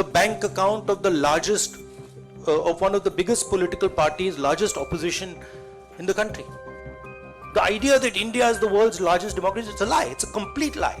the bank account of the largest, of one of the biggest political parties, largest opposition in the country. The idea that India is the world's largest democracy, it's a lie. It's a complete lie.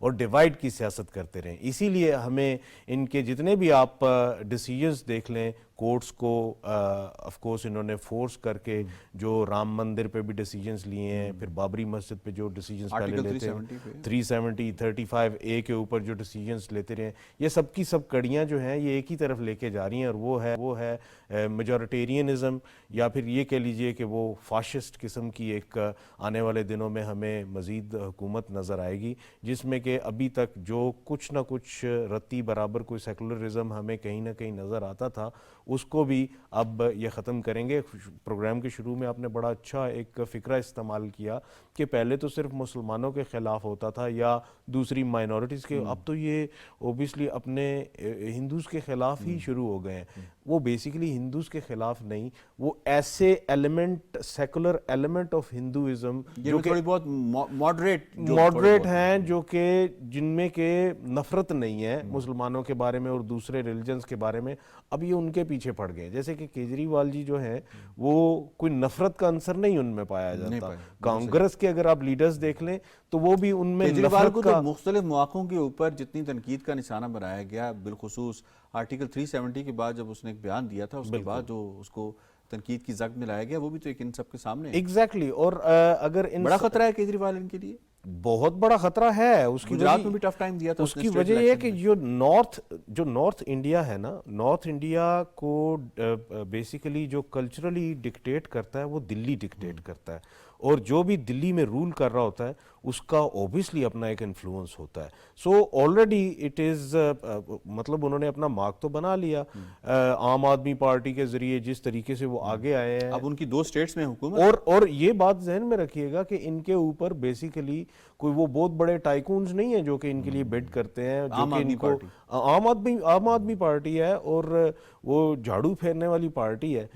اور divide کی سیاست کرتے رہیں. اسی لیے ہمیں ان کے جتنے بھی آپ ڈیسیجنز دیکھ لیں, کورٹس کو آف کورس انہوں نے فورس کر کے جو رام مندر پہ بھی ڈیسیجنز لیے ہیں, پھر بابری مسجد پہ جو ڈیسیجنز پہلے لیتے ہیں, 370 35A کے اوپر جو ڈیسیجنز لیتے رہے ہیں, یہ سب کی سب کڑیاں جو ہیں یہ ایک ہی طرف لے کے جا رہی ہیں, اور وہ ہے میجورٹیرینزم, یا پھر یہ کہہ لیجئے کہ وہ فاشسٹ قسم کی ایک آنے والے دنوں میں ہمیں مزید حکومت نظر آئے گی, جس میں کہ ابھی تک جو کچھ نہ کچھ رتی برابر کوئی سیکولرزم ہمیں کہیں نہ کہیں نظر آتا تھا, اس کو بھی اب یہ ختم کریں گے. پروگرام کے شروع میں آپ نے بڑا اچھا ایک فکرہ استعمال کیا کہ پہلے تو صرف مسلمانوں کے خلاف ہوتا تھا یا دوسری مائنورٹیز کے, اب تو یہ اوبیسلی اپنے ہندوز کے خلاف ہی شروع ہو گئے ہیں. وہ بیسیکلی ہندوز کے خلاف نہیں, وہ ایسے element, secular element of Hinduism جو کہ تھوڑی بہت ماڈریٹ ہیں, جو کہ جن میں کہ نفرت نہیں ہے مسلمانوں کے بارے میں اور دوسرے ریلیجنز کے بارے میں, اب یہ ان کے پیچھے پڑ گئے. جیسے کہ کیجریوال جی جو ہیں وہ کوئی نفرت کا عنصر نہیں ان میں پایا جاتا. کانگریس کے اگر آپ لیڈرز دیکھ لیں تو وہ بھی ان میں کیجریوال کو تو مختلف مواقعوں کے اوپر جتنی تنقید کا نشانہ بنایا گیا, بالخصوص آرٹیکل 370 کے بعد جب اس نے ایک بیان دیا تھا, اس کے بعد جو اس کو تنقید کی زد میں لایا گیا, وہ بھی تو ایک ان سب کے سامنے ہے. ایگزیکٹلی. اور اگر بڑا خطرہ ہے کیجریوال ان کے لیے, بہت بڑا خطرہ ہے. اس کی گجرات میں بھی ٹف ٹائم دیا تھا, اس کی وجہ یہ ہے کہ جو نارتھ انڈیا ہے نا, نارتھ انڈیا کو بیسیکلی جو کلچرلی ڈکٹیٹ کرتا ہے وہ دلی ڈکٹیٹ کرتا ہے, اور جو بھی دلی میں رول کر رہا ہوتا ہے اس کا اوبیسلی اپنا ایک انفلوئنس ہوتا ہے. سو آلریڈی اٹ از مطلب انہوں نے اپنا مارک تو بنا لیا. عام آدمی پارٹی کے ذریعے جس طریقے سے وہ آگے آئے ہیں, اب ان کی 2 اسٹیٹس میں حکومت, اور یہ بات ذہن میں رکھیے گا کہ ان کے اوپر بیسیکلی کوئی وہ بہت بڑے ٹائکونز نہیں ہیں جو کہ ان کے لیے بیڈ کرتے ہیں, جو کہ ان کو عام آدمی پارٹی ہے اور وہ جھاڑو پھیرنے والی پارٹی ہے.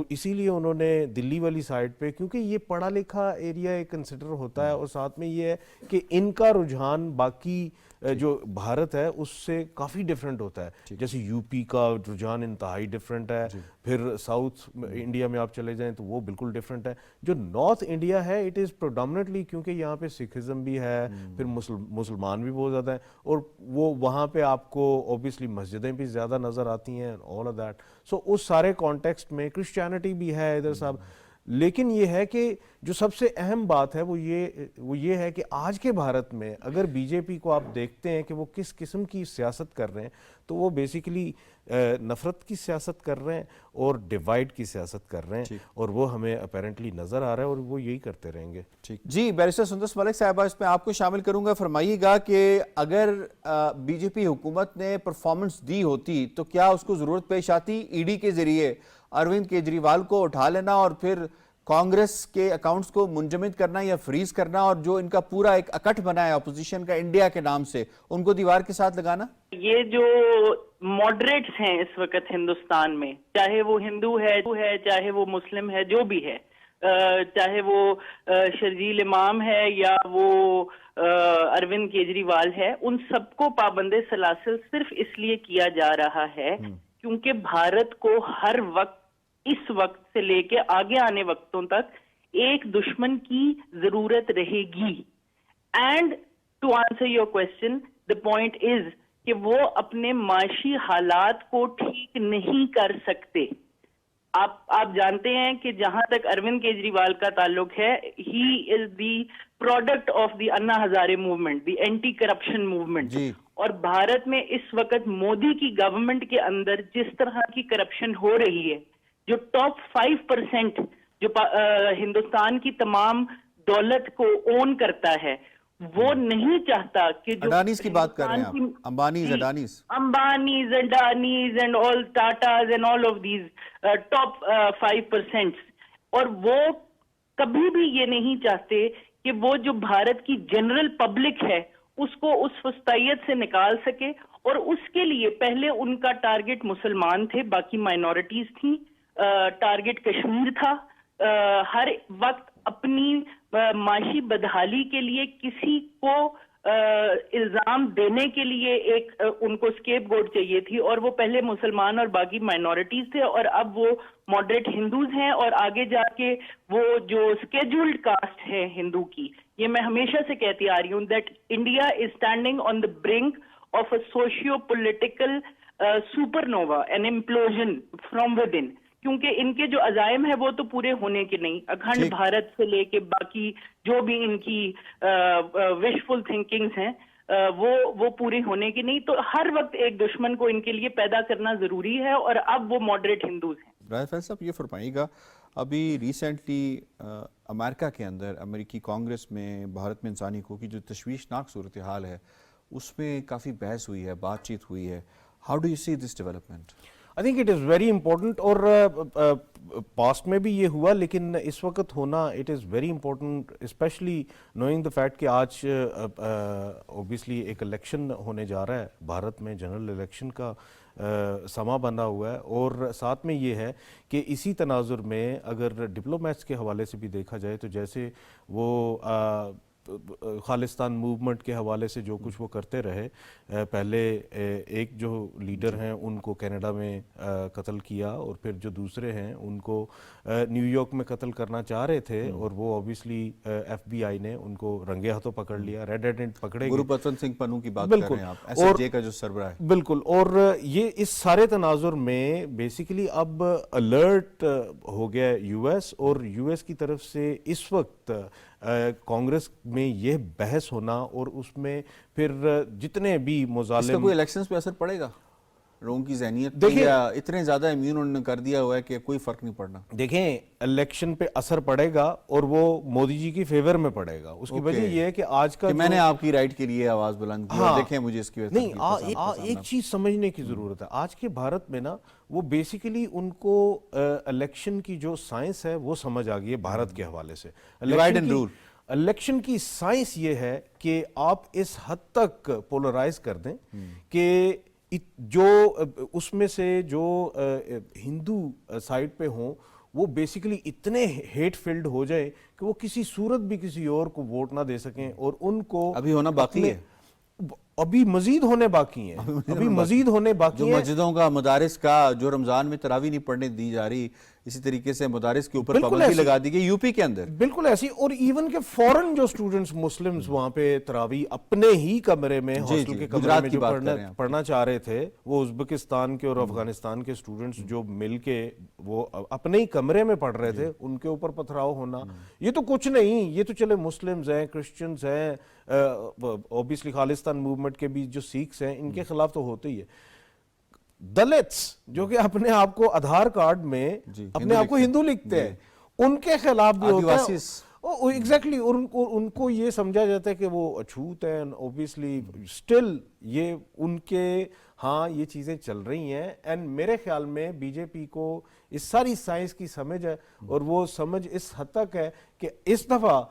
اسی لیے انہوں نے دلی والی سائڈ پہ, کیونکہ یہ پڑھا لکھا ایریا ایک کنسیڈر ہوتا ہے, اور ساتھ میں یہ ہے کہ ان کا رجحان باقی جو بھارت ہے اس سے کافی ڈیفرنٹ ہوتا ہے. جیسے یو پی کا رجحان انتہائی ڈیفرنٹ ہے, پھر ساؤتھ انڈیا میں آپ چلے جائیں تو وہ بالکل ڈیفرنٹ ہے. جو نارتھ انڈیا ہے اٹ از پروڈامنٹلی, کیونکہ یہاں پہ سکھزم بھی ہے, پھر مسلمان بھی بہت زیادہ ہیں, اور وہ وہاں پہ آپ کو اوبیسلی مسجدیں بھی زیادہ نظر آتی ہیں, آل آف دیٹ. سو اس سارے کانٹیکسٹ میں کرسچینٹی بھی ہے ادھر صاحب. لیکن یہ ہے کہ جو سب سے اہم بات ہے وہ یہ ہے کہ آج کے بھارت میں اگر بی جے پی کو آپ دیکھتے ہیں کہ وہ کس قسم کی سیاست کر رہے ہیں, تو وہ بیسیکلی نفرت کی سیاست کر رہے ہیں اور ڈیوائڈ کی سیاست کر رہے ہیں, اور وہ ہمیں اپیرنٹلی نظر آ رہا ہے اور وہ یہی کرتے رہیں گے. جی بیرسٹر سندس ملک صاحبہ, اس میں آپ کو شامل کروں گا. فرمائیے گا کہ اگر بی جے پی حکومت نے پرفارمنس دی ہوتی تو کیا اس کو ضرورت پیش آتی ای ڈی کے ذریعے اروند کیجریوال کو اٹھا لینا اور پھر کانگریس کے اکاؤنٹس کو منجمد کرنا یا فریز کرنا, اور جو ان کا پورا ایک اکٹ بنا ہے اپوزیشن کا انڈیا کے نام سے, ان کو دیوار کے ساتھ لگانا؟ یہ جو ماڈریٹس ہیں اس وقت ہندوستان میں, چاہے وہ ہندو ہے چاہے وہ مسلم ہے, جو بھی ہے, چاہے وہ شرجیل امام ہے یا وہ اروند کیجریوال ہے, ان سب کو پابند سلاسل صرف اس لیے کیا جا رہا ہے کیونکہ بھارت کو ہر وقت, اس وقت سے لے کے آگے آنے وقتوں تک ایک دشمن کی ضرورت رہے گی. And to answer your question, the point is کہ وہ اپنے معاشی حالات کو ٹھیک نہیں کر سکتے. آپ جانتے ہیں کہ جہاں تک اروند کیجریوال کا تعلق ہے, ہی از دی پروڈکٹ آف دی انا ہزارے موومنٹ, دی اینٹی کرپشن موومنٹ. اور بھارت میں اس وقت مودی کی گورنمنٹ کے اندر جس طرح کی کرپشن ہو رہی ہے, جو ٹاپ 5% جو ہندوستان کی تمام دولت کو اون کرتا ہے, وہ نہیں چاہتا کہ جو اڈانیز کی بات کر رہے ہیں آپ, Ambanis Adanis and all Tatas and all of these top 5%, اور وہ کبھی بھی یہ نہیں چاہتے کہ وہ جو بھارت کی جنرل پبلک ہے اس کو اس وسطیت سے نکال سکے. اور اس کے لیے پہلے ان کا ٹارگٹ مسلمان تھے, باقی مائنورٹیز تھیں, ٹارگٹ کشمیر تھا. ہر وقت اپنی معاشی بدحالی کے لیے کسی کو الزام دینے کے لیے ایک ان کو اسکیپ گوڈ چاہیے تھی, اور وہ پہلے مسلمان اور باقی مائنورٹیز تھے, اور اب وہ ماڈریٹ ہندوز ہیں, اور آگے جا کے وہ جو اسکیجولڈ کاسٹ ہے ہندو کی, یہ میں ہمیشہ سے کہتی آ رہی ہوں that India is standing on the brink of a socio political supernova, an implosion from within, کیونکہ ان کے جو عزائم ہے وہ تو پورے ہونے کے نہیں, اکھنڈ بھارت سے لے کے باقی جو بھی ان کی وشفل تھنکنگز ہیں وہ پوری ہونے کی نہیں, تو ہر وقت ایک دشمن کو ان کے لیے پیدا کرنا ضروری ہے, اور اب وہ ماڈریٹ ہندوز ہیں. راہل فیض صاحب یہ فرمائیے گا, ابھی ریسنٹلی امریکہ کے اندر امریکی کانگریس میں بھارت میں انسانی حقوق کی جو تشویشناک صورتحال ہے اس میں کافی بحث ہوئی ہے, بات چیت ہوئی ہے. How do you see this development? I think it is very important, اور پاسٹ میں بھی یہ ہوا, لیکن اس وقت ہونا it is very important, especially knowing the fact کہ آج اوبیسلی ایک الیکشن ہونے جا رہا ہے بھارت میں, جنرل الیکشن کا سما بندھا ہوا ہے, اور ساتھ میں یہ ہے کہ اسی تناظر میں اگر ڈپلومیٹس کے حوالے سے بھی دیکھا جائے تو جیسے وہ خالصتان موومنٹ کے حوالے سے جو کچھ وہ کرتے رہے, پہلے ایک جو لیڈر ہیں ان کو کینیڈا میں قتل کیا, اور پھر جو دوسرے ہیں ان کو نیو یارک میں قتل کرنا چاہ رہے تھے, اور وہ اوبیسلی ایف بی آئی نے ان کو رنگے ہاتھوں پکڑ لیا, ریڈ ہینڈڈ پکڑے گئے. گروپتن سنگھ پنو کی بات کر رہے ہیں آپ, ایس ایف جے کا جو سربراہ ہے. بالکل, اور یہ اس سارے تناظر میں بیسیکلی اب الرٹ ہو گیا یو ایس, اور یو ایس کی طرف سے اس وقت کانگریس میں یہ بحث ہونا, اور اس میں پھر جتنے بھی اس کا مظالم, کوئی الیکشنز پہ اثر پڑے گا لوگوں کی ذہنیت پہ, یا اتنے زیادہ امیون انہوں نے کر دیا ہوا ہے کہ کوئی فرق نہیں پڑنا؟ دیکھیں الیکشن پہ اثر پڑے گا, اور وہ مودی جی کی فیور میں پڑے گا. اس کی وجہ یہ ہے کہ آج کا میں نے آپ کی رائٹ کے لیے آواز بلند کی, اور دیکھیں مجھے اس کی وجہ نہیں, ایک چیز سمجھنے کی ضرورت ہے. آج کے بھارت میں نا وہ بیسیکلی ان کو الیکشن کی جو سائنس ہے وہ سمجھ آ گئی ہے بھارت کے حوالے سے. الیکشن کی سائنس یہ ہے کہ آپ اس حد تک پولرائز کر دیں کہ جو اس میں سے جو ہندو سائڈ پہ ہوں وہ بیسیکلی اتنے ہیٹ فیلڈ ہو جائے کہ وہ کسی صورت بھی کسی اور کو ووٹ نہ دے سکیں, اور ان کو ابھی ہونا باقی ہے, ابھی مزید ہونے باقی ہیں, ابھی مزید ہونے باقی ہیں. جو مسجدوں کا, مدارس کا, جو رمضان میں تراویح نہیں پڑھنے دی جا رہی, اسی طریقے سے مدارس کے اوپر پابندی لگا دی گئی یو پی کے اندر, بالکل ایسی. اور ایون کہ فورن جو اسٹوڈنٹس مسلمز وہاں پہ تراویح اپنے ہی کمرے میں, ہاسٹل کے کمرے میں جو پڑھنا چاہ رہے تھے, وہ ازبکستان کے اور افغانستان کے اسٹوڈنٹس جو مل کے وہ اپنے ہی کمرے میں پڑھ رہے تھے, ان کے اوپر پتھراؤ ہونا, یہ تو کچھ نہیں. یہ تو چلے مسلمز ہیں, کرسچنز ہیں, اوبیسلی خالصتان موومنٹ کے بھی جو سکھس ہیں ان کے خلاف تو ہوتے ہی ہے. دلتس جو کہ اپنے آپ کو آدھار کارڈ میں اپنے آپ کو ہندو لکھتے ہیں, ان کے خلاف بھی ہوتا ہے. ایگزیکٹلی, اور ان کو یہ سمجھا جاتا ہے کہ وہ اچھوت ہیں. اوبیسلی اسٹل یہ ان کے ہاں یہ چیزیں چل رہی ہیں, اینڈ میرے خیال میں بی جے پی کو اس ساری سائنس کی سمجھ ہے, اور وہ سمجھ اس حد تک ہے کہ اس دفعہ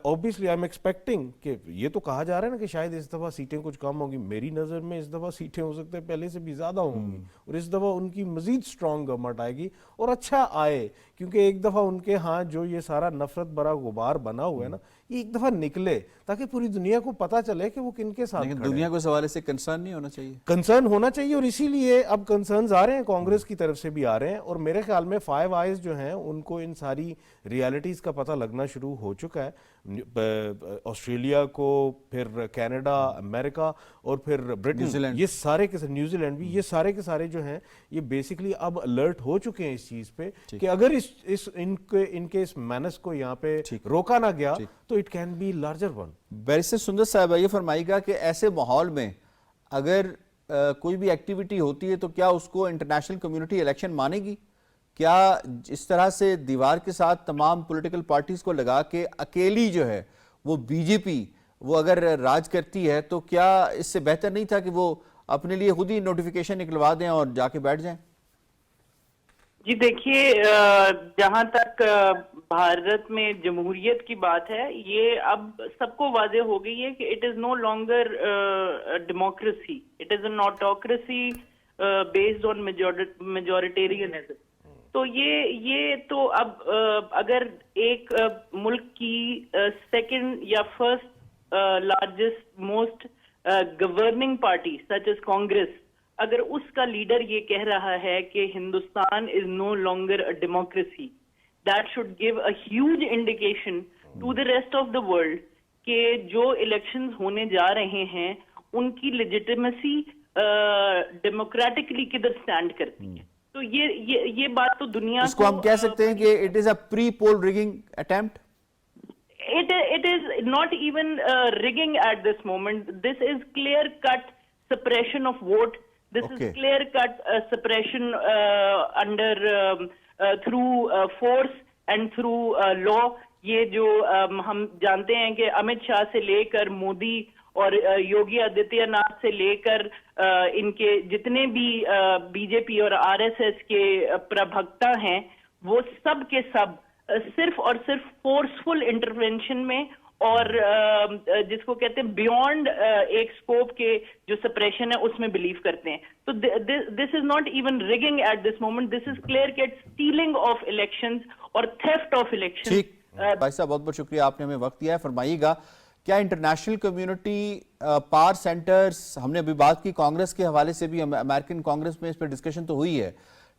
اوبیسلی آئی ایم ایکسپیکٹنگ کہ یہ تو کہا جا رہا ہے نا کہ شاید اس دفعہ سیٹیں کچھ کم ہوں گی. میری نظر میں اس دفعہ سیٹیں ہو سکتے ہیں پہلے سے بھی زیادہ ہوں گی, اور اس دفعہ ان کی مزید اسٹرانگ گورنمنٹ آئے گی, اور اچھا آئے, کیونکہ ایک دفعہ ان کے ہاں جو یہ سارا نفرت بھرا غبار بنا ہوا ہے نا, یہ ایک دفعہ نکلے تاکہ پوری دنیا کو پتہ چلے کہ وہ کن کے ساتھ. لیکن دنیا کو اس حوالے سے کنسرن نہیں ہونا چاہیے, کنسرن ہونا چاہیے, اور اسی لیے اب کنسرنز آ رہے ہیں, کانگریس کی طرف سے بھی آ رہے ہیں, اور میرے خیال میں فائیو آئیز جو ہیں ان کو ان ساری ریالٹیز کا پتہ لگنا شروع ہو چکا ہے. آسٹریلیا کو, پھر کینیڈا, امریکہ, اور پھر برٹن, یہ سارے کے نیوزی لینڈ بھی, یہ سارے کے سارے جو ہیں یہ بیسیکلی اب الرٹ ہو چکے ہیں اس چیز پہ کہ اگر ان کے اس مینس کو یہاں پہ روکا نہ گیا تو it can be larger one. Barrister Sundar صاحب یہ فرمائیے گا کہ ایسے ماحول میں اگر کوئی بھی ایکٹیویٹی ہوتی ہے تو کیا اس کو انٹرنیشنل کمیونٹی الیکشن مانے گی؟ کیا اس طرح سے دیوار کے ساتھ تمام پولیٹیکل پارٹیز کو لگا کے اکیلی جو ہے وہ بی جے پی وہ اگر راج کرتی ہے تو کیا اس سے بہتر نہیں تھا کہ وہ اپنے لیے خود ہی نوٹیفیکیشن نکلوا دیں اور جا کے بیٹھ جائیں؟ جی دیکھیے, جہاں تک بھارت میں جمہوریت کی بات ہے, یہ اب سب کو واضح ہو گئی ہے کہ it is no longer democracy, it is a notocracy based on majoritarianism. تو یہ تو اب اگر ایک ملک کی سیکنڈ یا first largest, most governing party such as Congress, اگر اس کا لیڈر یہ کہہ رہا ہے کہ Hindustan is no longer a democracy, that should give a huge indication to the rest of the world کہ جو elections ہونے جا رہے ہیں ان کی legitimacy democratically کدھر stand کرتی ہے. تو یہ بات تو دنیا اس کو ہم کہہ سکتے ہیں کہ it is a pre-poll rigging attempt. It is not even rigging at this moment. This is clear-cut suppression of vote. This is clear-cut suppression through force and through law. یہ جو ہم جانتے ہیں کہ امت شاہ سے لے کر مودی اور یوگی آدتیہ ناتھ سے لے کر ان کے جتنے بھی بی جے پی اور آر ایس ایس کے پربھکتا ہیں وہ سب کے سب صرف اور صرف فورسفل انٹرونشن میں اور جس کو کہتے ہیں بیونڈ ایک سکوپ کے جو سپریشن ہے اس میں بلیو کرتے ہیں. تو this is not even rigging at this moment, this is clear cut stealing of elections اور تھیفٹ آف الیکشن. ٹھیک بھائی صاحب, بہت بہت شکریہ, آپ نے ہمیں وقت دیا ہے. فرمائیے گا کیا انٹرنیشنل کمیونٹی پاور سینٹرز, ہم نے ابھی بات کی کانگریس کے حوالے سے بھی, امریکن کانگریس میں اس پہ ڈسکشن تو ہوئی ہے,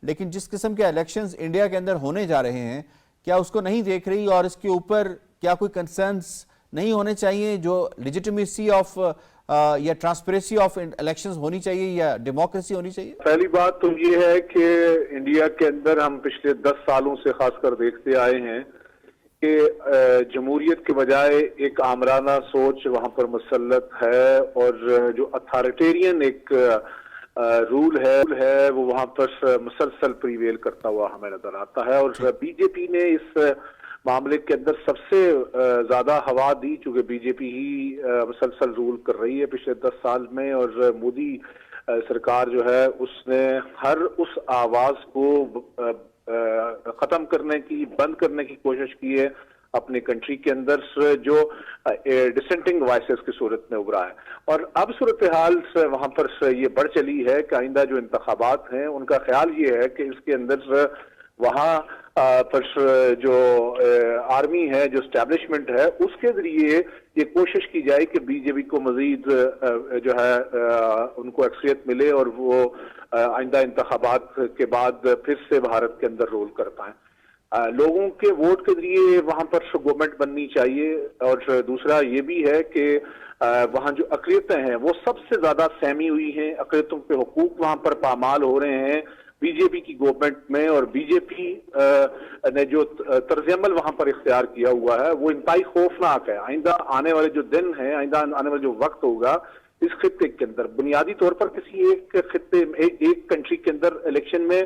لیکن جس قسم کے الیکشنز انڈیا کے اندر ہونے جا رہے ہیں کیا اس کو نہیں دیکھ رہی, اور اس کے اوپر کیا کوئی کنسرنز نہیں ہونے چاہیے, جو لیجیٹمیسی آف یا ٹرانسپیرنسی آف الیکشنز ہونی چاہیے یا ڈیموکریسی ہونی چاہیے؟ پہلی بات تو یہ ہے کہ انڈیا کے اندر ہم پچھلے 10 سالوں سے خاص کر دیکھتے آئے ہیں کہ جمہوریت کے بجائے ایک آمرانہ سوچ وہاں پر مسلط ہے, اور جو اتھارٹیرین ایک رول ہے وہ وہاں پر مسلسل پریویل کرتا ہوا ہمیں نظر آتا ہے. اور بی جے پی نے اس معاملے کے اندر سب سے زیادہ ہوا دی, چونکہ بی جے پی ہی مسلسل رول کر رہی ہے پچھلے 10 سال میں, اور مودی سرکار جو ہے اس نے ہر اس آواز کو ختم کرنے کی, بند کرنے کی کوشش کی ہے اپنی کنٹری کے اندر جو ڈسینٹنگ وائسز کی صورت میں ابھرا ہے. اور اب صورتحال وہاں پر یہ بڑھ چلی ہے کہ آئندہ جو انتخابات ہیں ان کا خیال یہ ہے کہ اس کے اندر وہاں پر جو آرمی ہے, جو اسٹیبلشمنٹ ہے, اس کے ذریعے یہ کوشش کی جائے کہ بی جے پی کو مزید جو ہے ان کو اکثریت ملے اور وہ آئندہ انتخابات کے بعد پھر سے بھارت کے اندر رول کر پائیں. لوگوں کے ووٹ کے ذریعے وہاں پر گورنمنٹ بننی چاہیے. اور دوسرا یہ بھی ہے کہ وہاں جو اقلیتیں ہیں وہ سب سے زیادہ سہمی ہوئی ہیں, اقلیتوں کے حقوق وہاں پر پامال ہو رہے ہیں بی جے پی کی گورنمنٹ میں, اور بی جے پی نے جو طرز عمل وہاں پر اختیار کیا ہوا ہے وہ انتہائی خوفناک ہے. آئندہ آنے والے جو دن ہیں, آئندہ آنے والے جو وقت ہوگا اس خطے کے اندر, بنیادی طور پر کسی ایک خطے ایک کنٹری کے اندر الیکشن میں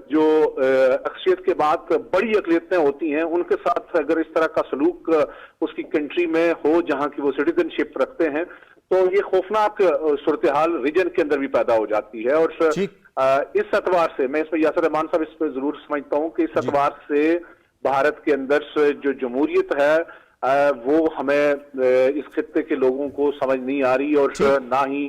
جو اکثریت کے بعد بڑی اقلیتیں ہوتی ہیں ان کے ساتھ اگر اس طرح کا سلوک اس کی کنٹری میں ہو جہاں کی وہ سٹیزن شپ رکھتے ہیں تو یہ خوفناک صورتحال ریجن کے اندر بھی پیدا ہو جاتی ہے. اور اس اعتبار سے میں اس میں یاسر رحمان صاحب اس پہ ضرور سمجھتا ہوں کہ اس اعتبار سے بھارت کے اندر جو جمہوریت ہے وہ ہمیں اس خطے کے لوگوں کو سمجھ نہیں آ رہی, اور نہ ہی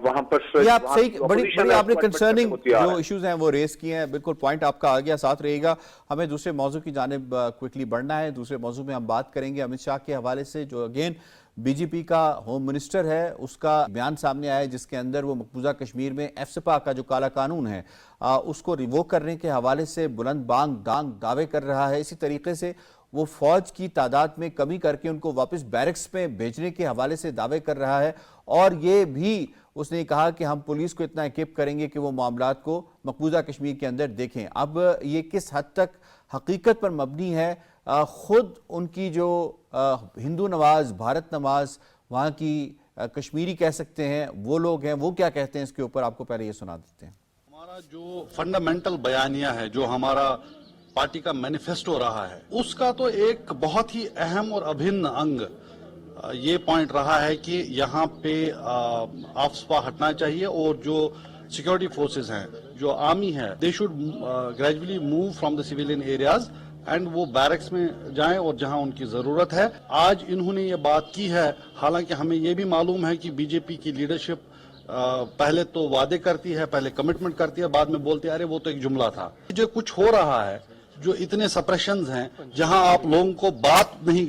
وہاں پر آپ صحیح بڑی آپ نے کنسرننگ جو ایشوز ہیں وہ ریز کیے ہیں, بالکل پوائنٹ آپ کا آ گیا, ساتھ رہے گا. ہمیں دوسرے موضوع کی جانب کوئکلی بڑھنا ہے. دوسرے موضوع میں ہم بات کریں گے امت شاہ کے حوالے سے, جو اگین بی جے پی کا ہوم منسٹر ہے, اس کا بیان سامنے آیا ہے جس کے اندر وہ مقبوضہ کشمیر میں ایف سپا کا جو کالا قانون ہے اس کو ریووک کرنے کے حوالے سے بلند بانگ ڈانگ دعوے کر رہا ہے. اسی طریقے سے وہ فوج کی تعداد میں کمی کر کے ان کو واپس بیرکس میں بھیجنے کے حوالے سے دعوے کر رہا ہے, اور یہ بھی اس نے کہا کہ ہم پولیس کو اتنا ایکیپ کریں گے کہ وہ معاملات کو مقبوضہ کشمیر کے اندر دیکھیں. اب یہ کس حد تک حقیقت پر مبنی ہے, خود ان کی جو ہندو نواز, بھارت نواز, وہاں کی کشمیری کہہ سکتے ہیں وہ لوگ ہیں, وہ کیا کہتے ہیں اس کے اوپر آپ کو پہلے یہ سنا دیتے ہیں. ہمارا جو فنڈامنٹل بیانیہ ہے, جو ہمارا پارٹی کا مینیفیسٹو رہا ہے, اس کا تو ایک بہت ہی اہم اور ابھن انگ یہ پوائنٹ رہا ہے کہ یہاں پہ آفسپا ہٹنا چاہیے, اور جو سیکورٹی فورسز ہیں, جو آرمی ہے, they should gradually move from the civilian areas and وہ بیرکس میں جائیں اور جہاں ان کی ضرورت ہے. آج انہوں نے یہ بات کی ہے, حالانکہ ہمیں یہ بھی معلوم ہے کہ بی جے پی کی لیڈرشپ پہلے تو وعدے کرتی ہے, پہلے کمٹمنٹ کرتی ہے, بعد میں بولتے ہیں ارے وہ تو ایک جملہ تھا. جو کچھ ہو رہا ہے, جو اتنے سپریشنز ہیں, جہاں آپ لوگوں کو بات نہیں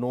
9